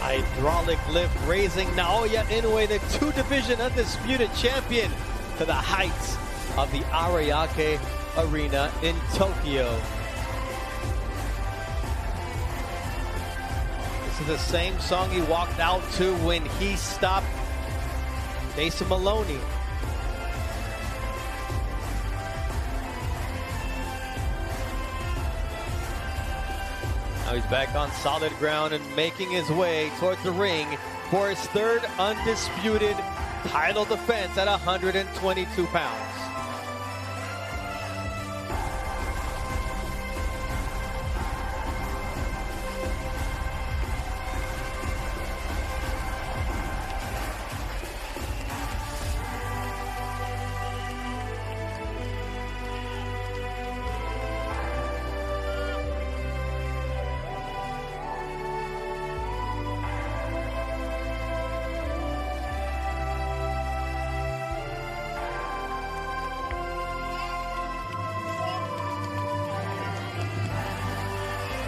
Hydraulic lift raising Naoya Inoue, the two-division undisputed champion, to the heights of the Ariake Arena in Tokyo. This is the same song he walked out to when he stopped Jason Maloney. Now he's back on solid ground and making his way towards the ring for his third undisputed title defense at 122 pounds.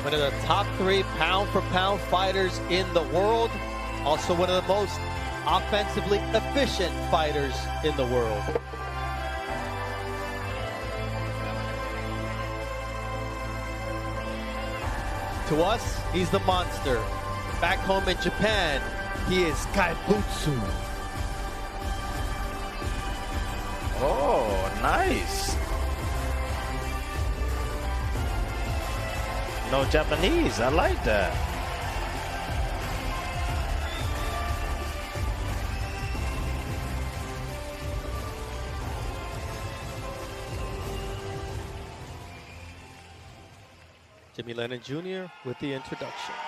One of the top 3 pound-for-pound fighters in the world. Also one of the most offensively efficient fighters in the world. To us, he's the monster. Back home in Japan, he is Kaibutsu. Oh, nice. No Japanese, I like that. Jimmy Lennon Jr. with the introductions.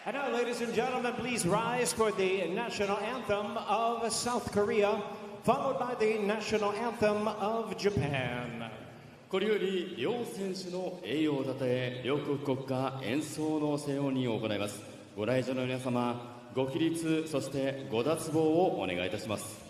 And now, ladies and gentlemen, please rise for the national anthem of South Korea, followed by the national anthem of Japan. これより両選手の栄誉をたたえ、両国国歌演奏のセレモニーを行います。ご来場の皆様、ご起立、そしてご脱帽をお願いいたします。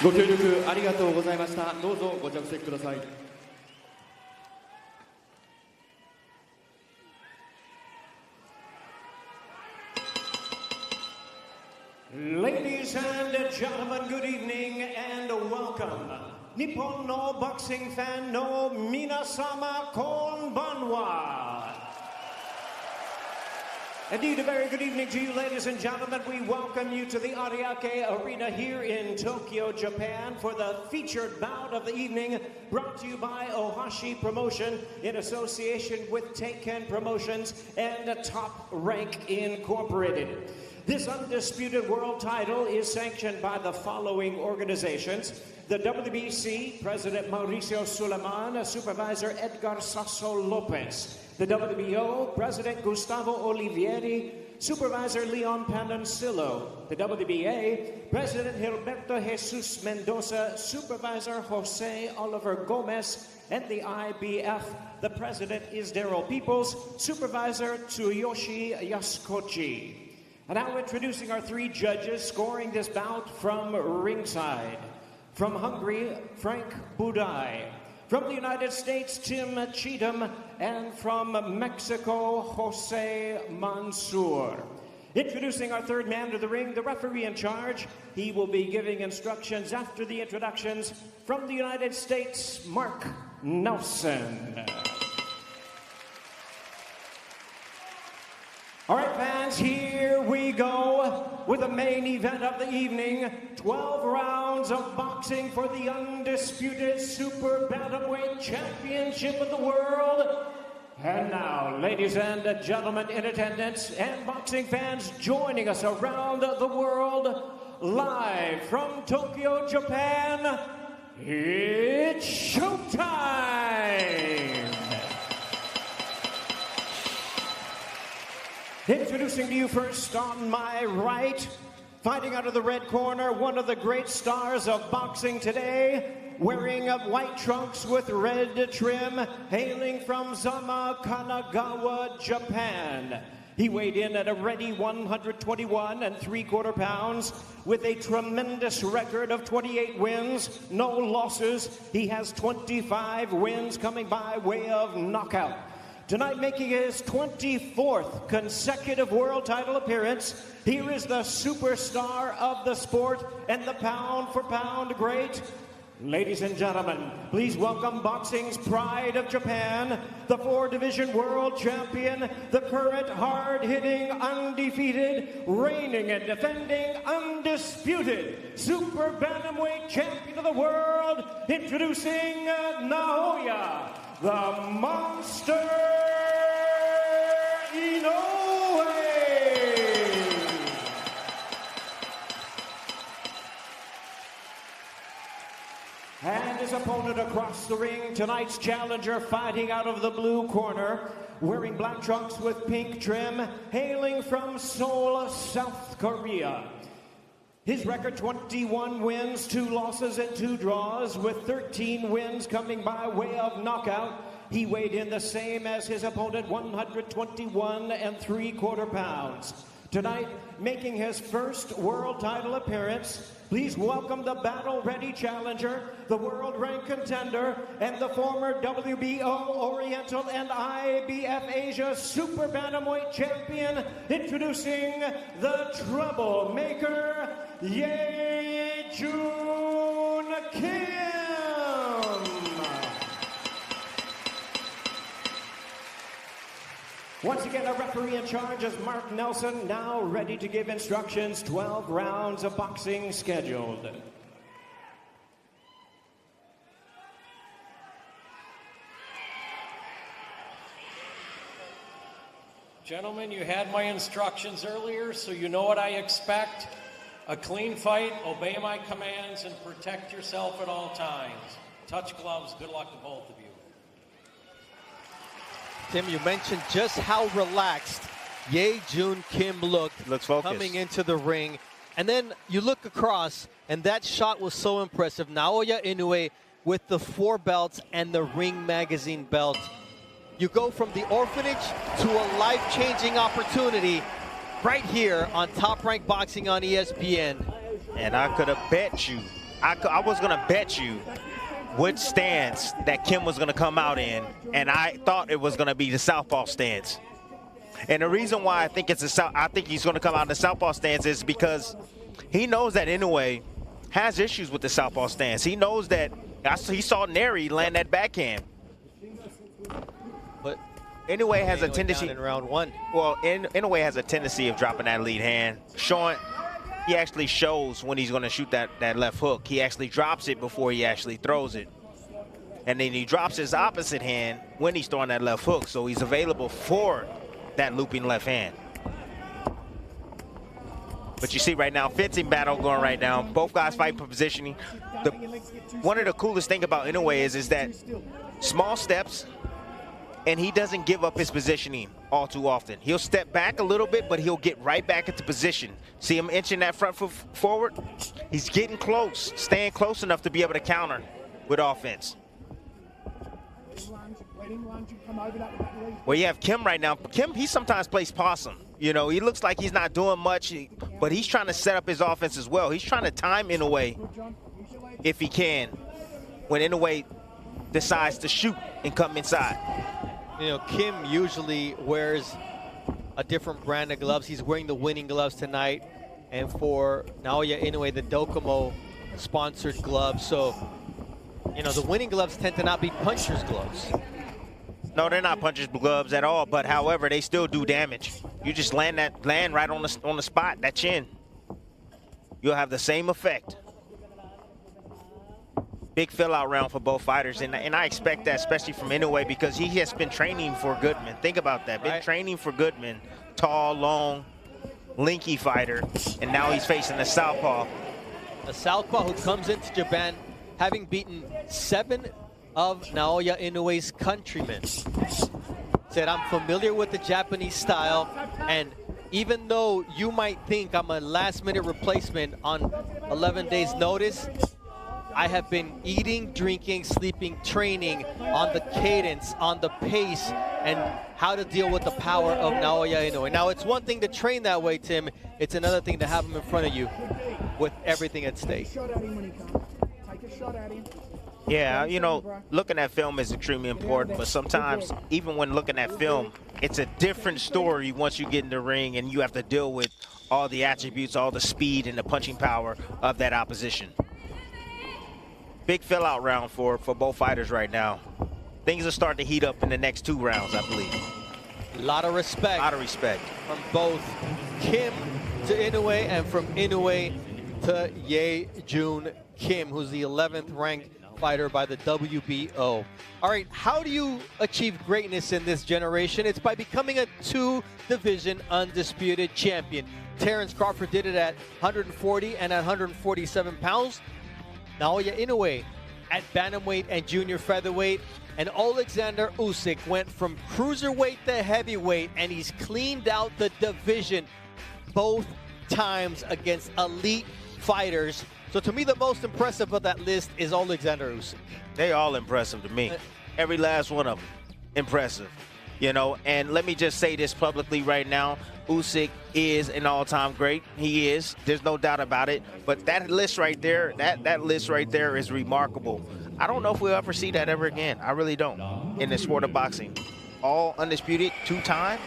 ご協力ありがとうございました。どうぞご着席ください。Ladies and gentlemen, good evening and welcome Nippon no boxing fan no minasama konbanwa. Indeed, a very good evening to you, ladies and gentlemen. We welcome you to the Ariake Arena here in Tokyo, Japan, for the featured bout of the evening, brought to you by Ohashi Promotion in association with Teiken Promotions and Top Rank Incorporated. This undisputed world title is sanctioned by the following organizations: the WBC, President Mauricio Suleiman, Supervisor Edgar Sasso Lopez; the WBO, President Gustavo Olivieri, Supervisor Leon Panancillo; the WBA, President Gilberto Jesus Mendoza, Supervisor Jose Oliver Gomez; and the IBF, the President is Daryl Peoples, Supervisor Tsuyoshi Yasukochi. And now introducing our three judges scoring this bout from ringside. From Hungary, Frank Budai. From the United States, Tim Cheatham. And from Mexico, Jose Mansour. Introducing our third man to the ring, the referee in charge. He will be giving instructions after the introductions. From the United States, Mark Nelson. All right, fans, here we go with the main event of the evening. 12 rounds of boxing for the undisputed super bantamweight championship of the world. And now, ladies and gentlemen in attendance and boxing fans joining us around the world, live from Tokyo, Japan, it's showtime! Introducing to you first on my right, fighting out of the red corner, one of the great stars of boxing today, wearing white trunks with red trim, hailing from Zama, Kanagawa, Japan. He weighed in at a ready 121 3/4 pounds with a tremendous record of 28 wins, no losses. He has 25 wins coming by way of knockout. Tonight, making his 24th consecutive world title appearance, here is the superstar of the sport and the pound-for-pound great. Ladies and gentlemen, please welcome boxing's pride of Japan, the 4-division world champion, the current hard-hitting, undefeated, reigning and defending, undisputed super bantamweight champion of the world, introducing Naoya, the Monster Inoue. And his opponent across the ring, tonight's challenger, fighting out of the blue corner, wearing black trunks with pink trim, hailing from Seoul, South Korea. His record, 21 wins, 2 losses, and 2 draws, with 13 wins coming by way of knockout. He weighed in the same as his opponent, 121 3/4 pounds. Tonight, making his first world title appearance, please welcome the battle-ready challenger, the world-ranked contender, and the former WBO Oriental and IBF Asia Super Bantamweight champion, introducing the troublemaker, Joon Kim. Once again, our referee in charge is Mark Nelson, now ready to give instructions. 12 rounds of boxing scheduled. Gentlemen, you had my instructions earlier, so you know what I expect. A clean fight, obey my commands, and protect yourself at all times. Touch gloves. Good luck to both of you. Tim, you mentioned just how relaxed Joon Kim looked. Looks focused. Coming into the ring. And then you look across, and that shot was so impressive. Naoya Inoue with the 4 belts and the Ring Magazine belt. You go from the orphanage to a life-changing opportunity right here on Top Rank Boxing on ESPN. And I could have bet you, I was going to bet you which stance that Kim was going to come out in, and I thought it was going to be the southpaw stance. And the reason why I think he's going to come out in the southpaw stance is because he knows that Inoue has issues with the southpaw stance. He knows that He saw Neri land that backhand. But Inoue has a Inoue tendency down in round 1. Well, Inoue has a tendency of dropping that lead hand. He actually shows when he's going to shoot that left hook. He actually drops it before he actually throws it. And then he drops his opposite hand when he's throwing that left hook. So he's available for that looping left hand. But you see right now, fencing battle going right now. Both guys fight for positioning. One of the coolest thing about Inoue is that small steps, and he doesn't give up his positioning all too often. He'll step back a little bit, but he'll get right back into position. See him inching that front foot forward? He's getting close, staying close enough to be able to counter with offense. Well, you have Kim right now. Kim, he sometimes plays possum. You know, he looks like he's not doing much, but he's trying to set up his offense as well. He's trying to time Inoue if he can when Inoue decides to shoot and come inside. You know, Kim usually wears a different brand of gloves. He's wearing the winning gloves tonight. And for Naoya Inoue, the Docomo sponsored gloves. So, you know, the winning gloves tend to not be puncher's gloves. No, they're not puncher's gloves at all, but however, they still do damage. You just land right on the spot, that chin. You'll have the same effect. Big fill-out round for both fighters, and I expect that, especially from Inoue, because he has been training for Goodman. Think about that. Been training for Goodman. Tall, long, linky fighter, and now he's facing a southpaw. A southpaw who comes into Japan having beaten 7 of Naoya Inoue's countrymen. Said, I'm familiar with the Japanese style, and even though you might think I'm a last-minute replacement on 11 days' notice, I have been eating, drinking, sleeping, training on the cadence, on the pace, and how to deal with the power of Naoya Inoue. Now, it's one thing to train that way, Tim. It's another thing to have him in front of you with everything at stake. Yeah, you know, looking at film is extremely important, but sometimes, even when looking at film, it's a different story once you get in the ring and you have to deal with all the attributes, all the speed and the punching power of that opposition. Big fill-out round for both fighters right now. Things will start to heat up in the next 2 rounds, I believe. A lot of respect. A lot of respect. From both Kim to Inoue and from Inoue to Joon Kim, who's the 11th ranked fighter by the WBO. All right, how do you achieve greatness in this generation? It's by becoming a 2-division undisputed champion. Terrence Crawford did it at 140 and at 147 pounds. Naoya Inoue at bantamweight and junior featherweight. And Alexander Usyk went from cruiserweight to heavyweight, and he's cleaned out the division both times against elite fighters. So to me, the most impressive of that list is Alexander Usyk. They all impressive to me. Every last one of them impressive. You know, and let me just say this publicly right now. Usyk is an all-time great. He is. There's no doubt about it. But that list right there, that list right there is remarkable. I don't know if we'll ever see that ever again. I really don't in the sport of boxing. All undisputed 2-time?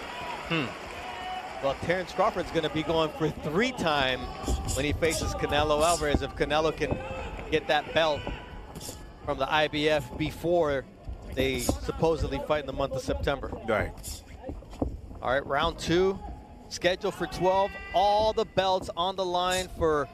Well, Terrence Crawford's going to be going for 3-time when he faces Canelo Alvarez, if Canelo can get that belt from the IBF before they supposedly fight in the month of September. Right. All right, round 2, scheduled for 12. All the belts on the line for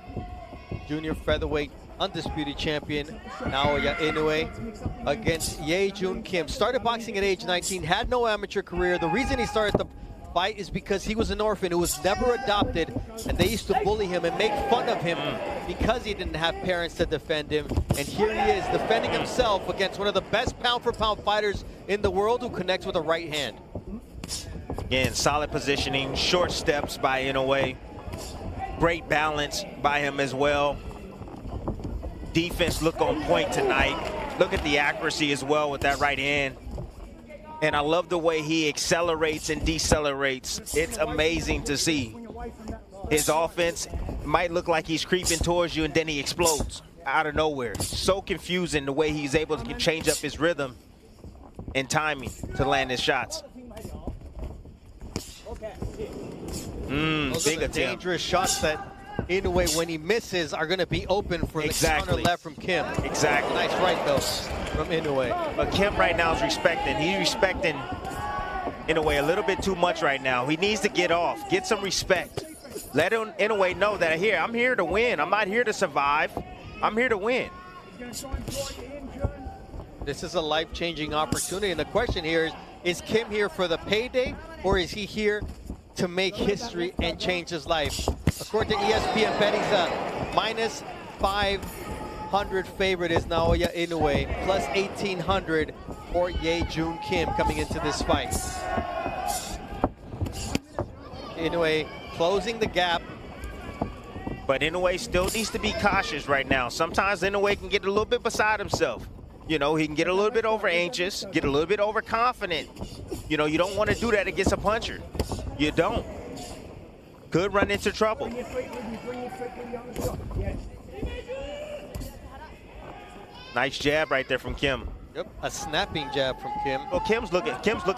junior featherweight undisputed champion Naoya Inoue against Joon Kim. Started boxing at age 19, had no amateur career. The reason he started the fight is because he was an orphan who was never adopted, and they used to bully him and make fun of him because he didn't have parents to defend him. And here he is defending himself against one of the best pound-for-pound fighters in the world who connects with a right hand. Again, solid positioning, short steps by Inoue. Great balance by him as well. Defense look on point tonight. Look at the accuracy as well with that right hand. And I love the way he accelerates and decelerates. It's amazing to see. His offense might look like he's creeping towards you, and then he explodes out of nowhere. So confusing the way he's able to change up his rhythm and timing to land his shots. Those Big are the attempt. dangerous shots that Inoue, when he misses, are going to be open for the counter left from Kim. Exactly. Nice right, though, from Inoue. But Kim right now is respecting. He's respecting Inoue a little bit too much right now. He needs to get off, get some respect. Let Inoue know that I'm here to win. I'm not here to survive. I'm here to win. This is a life-changing opportunity, and the question here is Kim here for the payday, or is he here to make history and change his life? According to ESPN betting, minus 500 favorite is Naoya Inoue, plus 1,800 for Joon Kim coming into this fight. Inoue closing the gap. But Inoue still needs to be cautious right now. Sometimes Inoue can get a little bit beside himself. You know, he can get a little bit over anxious, get a little bit overconfident. You know, you don't want to do that against a puncher. You don't. Could run into trouble. Nice jab right there from Kim. Yep, a snapping jab from Kim. Well, Kim's looking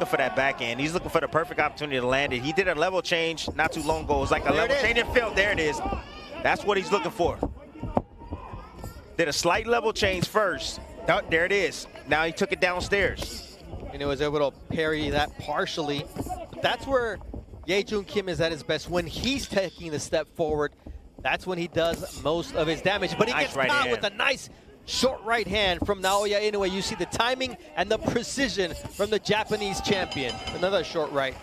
for that backhand. He's looking for the perfect opportunity to land it. He did a level change not too long ago. It was like a level change and failed. There it is. That's what he's looking for. Did a slight level change first. Oh, there it is. Now he took it downstairs. And he was able to parry that partially. But that's where Joon Kim is at his best. When he's taking the step forward, that's when he does most of his damage. But he gets caught with a nice short right hand from Naoya Inoue. You see the timing and the precision from the Japanese champion. Another short right.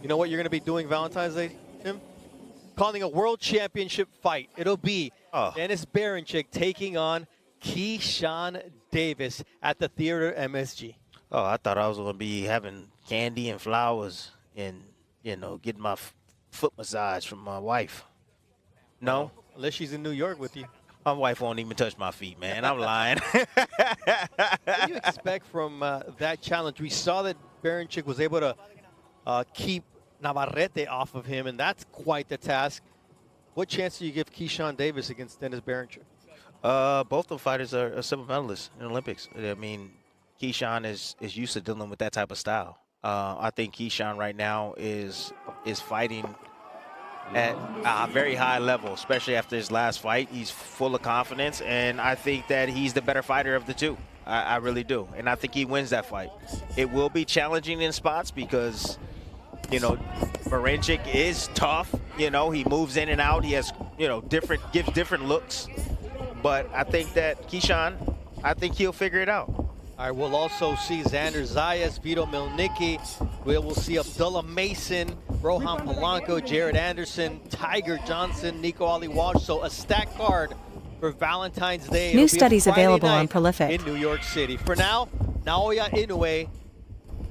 You know what you're going to be doing Valentine's Day, Tim? Calling a world championship fight. It'll be Dennis Berinchik taking on Keyshawn Davis at the Theater MSG. Oh, I thought I was going to be having candy and flowers and, you know, getting my foot massage from my wife. No? Unless she's in New York with you. My wife won't even touch my feet, man. I'm lying. What do you expect from that challenge? We saw that Berinchik was able to keep Navarrete off of him, and that's quite the task. What chance do you give Keyshawn Davis against Dennis Berinchik? Both the fighters are silver medalists in the Olympics. I mean, Keyshawn is used to dealing with that type of style. I think Keyshawn right now is fighting at a very high level, especially after his last fight. He's full of confidence, and I think that he's the better fighter of the two. I really do, and I think he wins that fight. It will be challenging in spots because, you know, Berinchik is tough. You know, he moves in and out. He has, you know, gives different looks. But I think that Keyshawn, I think he'll figure it out. All right, we'll also see Xander Zayas, Vito Milnicki. We'll see Abdullah Mason, Rohan Polanco, Jared Anderson, Tiger Johnson, Nico Ali Walsh. So a stacked card for Valentine's Day. New studies available on Prolific. In New York City. For now, Naoya Inoue,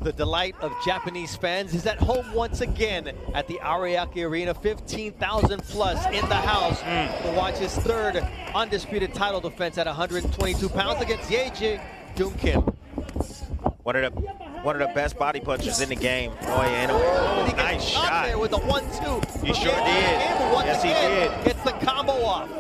the delight of Japanese fans, is at home once again at the Ariake Arena. 15,000 plus in the house to watch his third undisputed title defense at 122 pounds against Joon Kim. One of the best body punchers in the game. Naoya Inoue. Nice shot. There with a 1-2. He sure did. Yes, he did. Gets the combo off.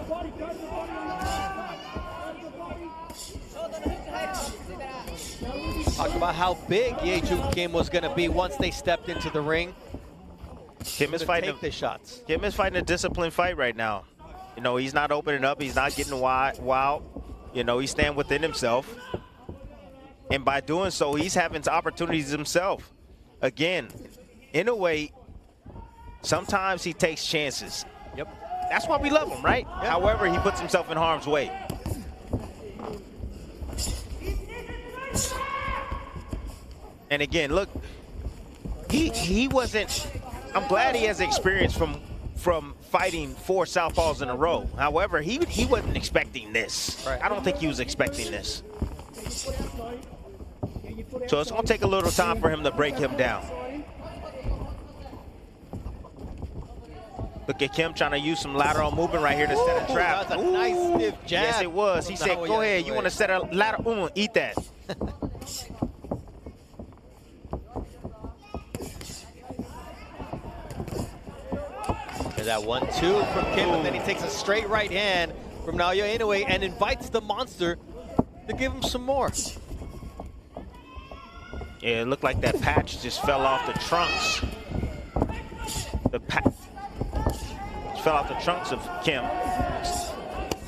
Talk about how big Joon Kim was going to be once they stepped into the ring. Kim is fighting the shots. Kim is fighting a disciplined fight right now. You know, he's not opening up. He's not getting wild. You know, he's staying within himself. And by doing so, he's having opportunities himself. Again, in a way, sometimes he takes chances. Yep. That's why we love him, right? Yep. However, he puts himself in harm's way. And again, look, he wasn't. I'm glad he has experience from fighting 4 southpaws in a row. However, he wasn't expecting this. Right. I don't think he was expecting this. So it's going to take a little time for him to break him down. Look at Kim trying to use some lateral movement right here to set a trap. That's a nice stiff jab. Yes, it was. He said, go ahead. You want to set a lateral? Eat that. There's that 1-2 from Kim, and then he takes a straight right hand from Naoya Inoue and invites the monster to give him some more. Yeah, it looked like that patch just fell off the trunks. The patch fell off the trunks of Kim.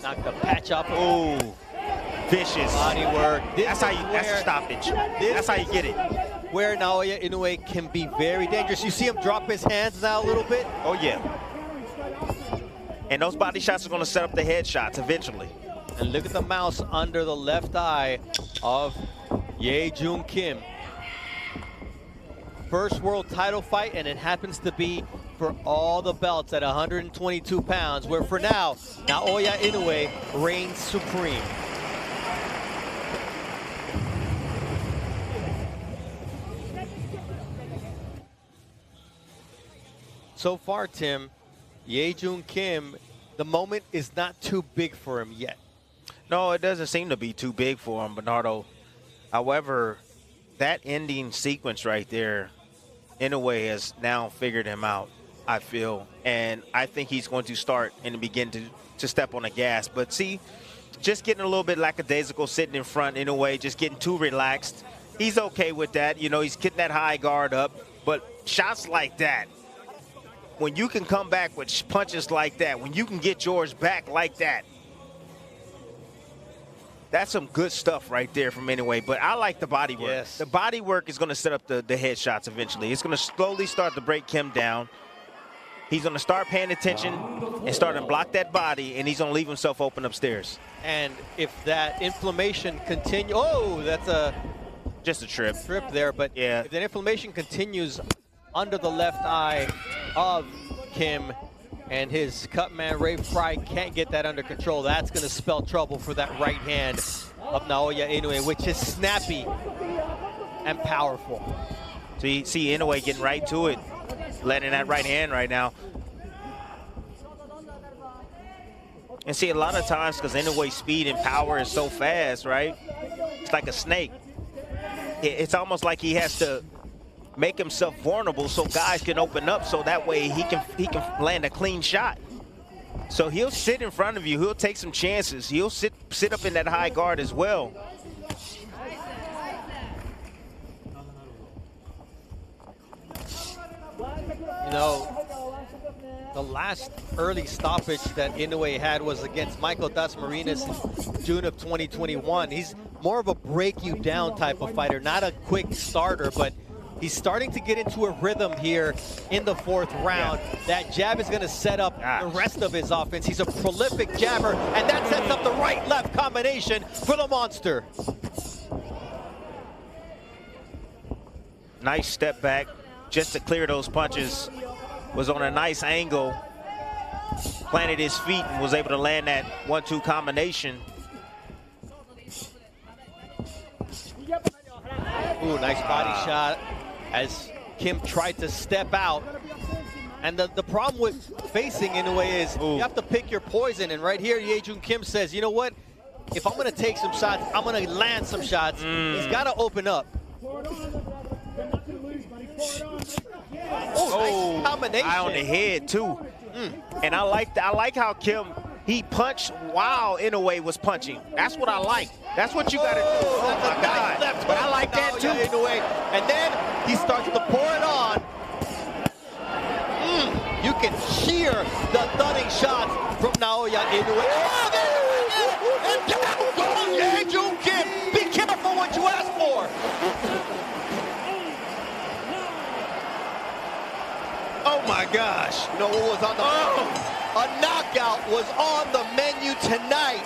Knocked the patch off. Ooh, vicious Body work. That's a stoppage. That's how you get it. Where Naoya Inoue can be very dangerous. You see him drop his hands now a little bit. Oh yeah. And those body shots are going to set up the head shots eventually. And look at the mouse under the left eye of Joon Kim. First world title fight, and it happens to be for all the belts at 122 pounds, where for now, Naoya Inoue reigns supreme. So far, Tim, Joon Kim, the moment is not too big for him yet. No, it doesn't seem to be too big for him, Bernardo. However, that ending sequence right there, Inoue has now figured him out, I feel. And I think he's going to start and begin to step on the gas. But see, just getting a little bit lackadaisical, sitting in front, Inoue, just getting too relaxed. He's okay with that. You know, he's getting that high guard up. But shots like that, when you can come back with punches like that, when you can get yours back like that, that's some good stuff right there from Inoue. But I like the body work. Yes. The body work is going to set up the head shots eventually. It's going to slowly start to break Kim down. He's going to start paying attention and start to block that body, and he's going to leave himself open upstairs. And if that inflammation continues, that's just a trip there. But yeah, if that inflammation continues under the left eye of Kim, and his cut man Ray Fry can't get that under control, that's going to spell trouble for that right hand of Naoya Inoue, which is snappy and powerful. So you see Inoue getting right to it, letting that right hand right now. And see, a lot of times, because Inoue's speed and power is so fast, right? It's like a snake. It's almost like he has to make himself vulnerable so guys can open up, so that way he can land a clean shot. So he'll sit in front of you. He'll take some chances. He'll sit up in that high guard as well. You know, the last early stoppage that Inoue had was against Michael Dasmariñas in June of 2021. He's more of a break you down type of fighter, not a quick starter, but he's starting to get into a rhythm here in the fourth round. Yeah. That jab is going to set up the rest of his offense. He's a prolific jabber, and that sets up the right-left combination for the monster. Nice step back just to clear those punches. Was on a nice angle, planted his feet, and was able to land that 1-2 combination. Ooh, nice body shot as Kim tried to step out. And the problem with facing Inoue is you have to pick your poison. And right here, Joon Kim says, you know what? If I'm going to take some shots, I'm going to land some shots. He's got to open up. Nice combination. Eye on the head, too. And I like how Kim, he punched while Inoue was punching. That's what I like. That's what you got to do. Oh, my God. Left but I like that, too. Inoue. And then he starts to pour it on. You can hear the thudding shots from Naoya Inoue. And down goes Joon Kim. Be careful what you ask for. Oh, my gosh. You know what was on the A knockout was on the menu tonight.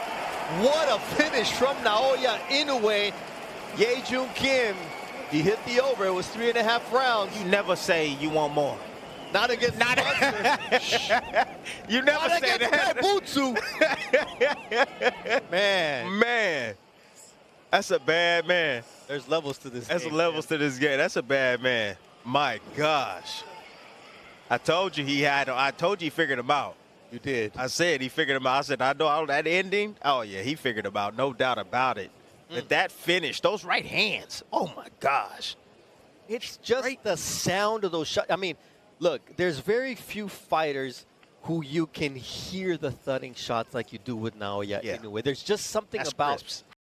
What a finish from Naoya Inoue. Joon Kim, he hit the over. It was 3.5 rounds. You never say you want more. Not against You never Not say that. Butsu. Man. That's a bad man. There's levels to this game. There's levels to this game. That's a bad man. My gosh. I told you I told you he figured him out. You did. I said he figured him out. I said, I know that ending. Oh, yeah, he figured him out. No doubt about it. But that finish, those right hands, oh, my gosh. It's just the sound of those shots. I mean, look, there's very few fighters who you can hear the thudding shots like you do with Naoya Inoue. There's just something about